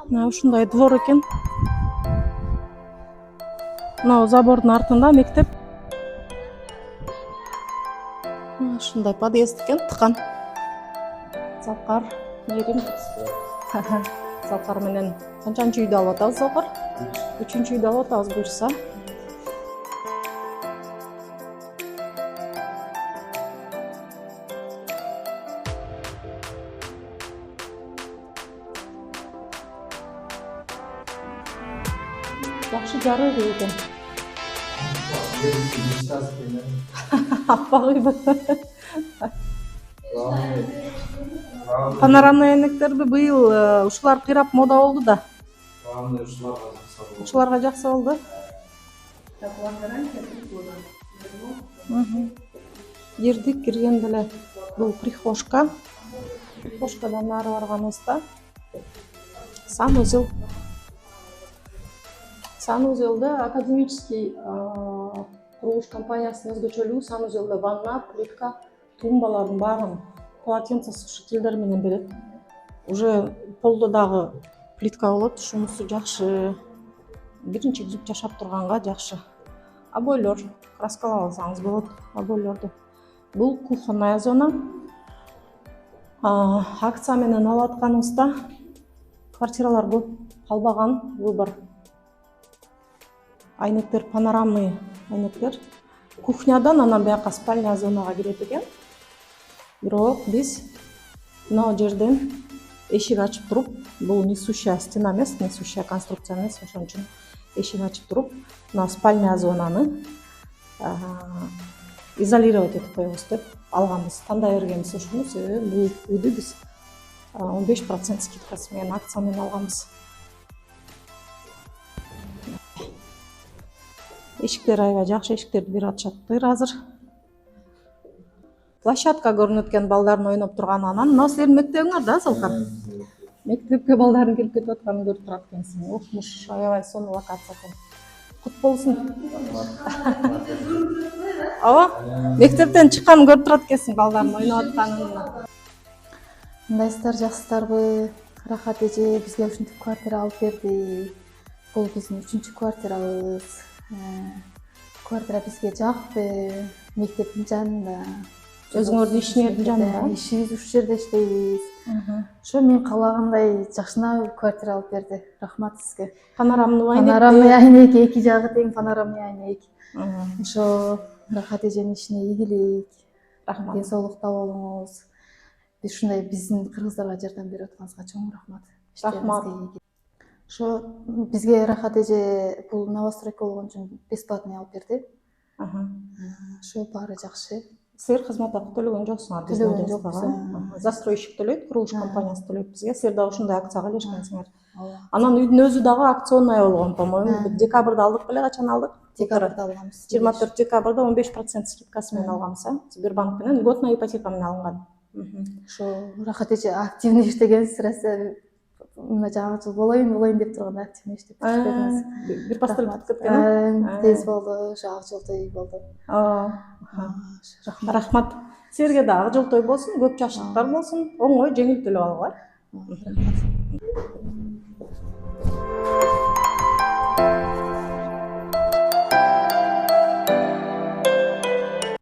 Мына ушундай двор экен. Мына забордун артында мектеп. Ушундай подъезд экен, тыкан. Залкар, жерим. Залкар менен канчанчы үйдү алып атабыз, Залкар? 3-үчү үйдү алып атабыз буюрса. Жакшы жарык экен. Аппак үйбү. Панорамный айнектерди быйыл ушулар кыйрап мода болду да. Ушуларга жаксы болду. Кирдик, киргенде эле бул прихожка. Прихожкадан нары барганыбызда санузел. Санузелде академический курулуш компаниясынын өзгөчөлүгү санузелде ванна, плитка, тумбалардын баарын полотенце сушителдер менен берет. Уже полдо дагы плитка болот, ушунусу жакшы. Биринчи түзүп жашап турганга жакшы. Обойлор краскалап алсаңыз болот, обойлорду. Бул кухонная зона. Акция менен алып атканыбызда квартиралар көп калбаган, выбор. Айнектер панорамный айнектер. Кухнядан анан бияка спальня зонага кирет экен. Бирок биз мына жерден эшик ачып туруп, бул несущая стена эмес, несущая конструкция эмес, ошон үчүн эшик ачып туруп, мына спальня зонаны изолировать этип коебуз деп алганбыз. Тандай бергенбиз ошону, себеби бул үйдү биз 15% скидкасы менен акция менен алганбыз. Эшиктер аябай жакшы, эшиктерди берип атышаттыр азыр. Площадка көрүнөт экен, балдардын ойноп турган. Анан мына силердин мектебиңер да, Залкар? Мектепке балдардын келип кетип атканын көрүп турат экенсиң. Окмуш, аябай сонун локация экен. Кут болсун. Ооба, мектептен чыкканын көрүп турат экенсиң, балдардын ойноп атканын. Мындайсыздар, жакшысыздарбы? Рахат эже бизге ушинтип квартира алып берди. Бул биздин 3-чү квартирабыз. Квартира бизге жакты, мектептин жанында. Өзүңөрдүн ишиңердин жанында? Ишибиз ушул жерде иштейбиз. Ошо мен каалагандай жакшына квартира алып берди. Рахмат сизге. Панорамный айнек. Панорамный айнек, эки жагы тең панорамный айнек. Ошо Рахат эженин ишине ийгилик. Рахмат. Ден-соолукта болуңуз. Биз ушундай биздин кыргыздарга жардам берип атканыңызга чоң рахмат. Рахмат. Ошо бизге Рахат эже бул новостройка болгон үчүн бесплатный алып берди. Ошо баары жакшы. Силер кызмат акы төлөгөн жоксуңар, Төлөгөн жокпуз. Застройщик төлөйт, курулуш компаниясы төлөйт бизге. Силер дагы ушундай акцияга илешкенсиңер. Анан үйдүн өзү дагы акционный болгон, по-моему, декабрда алдык беле, качан алдык? Декабрда алганбыз. 24 декабрда 15% скидкасы менен алганбыз, Сбербанк менен, льготная ипотека менен алынган. Ошо Рахат эже активный иштеген сырасы мына жаңы жыл болоюн деп турганда активный иштеп бердиңиз. Бир пастор бүтүп кеткен. Тез болду, ошо ак жолтой болду. Рахмат. Силерге да ак жолтой болсун, көп жакшылыктар болсун, оңой, жеңил төлөп алгыла. Рахмат.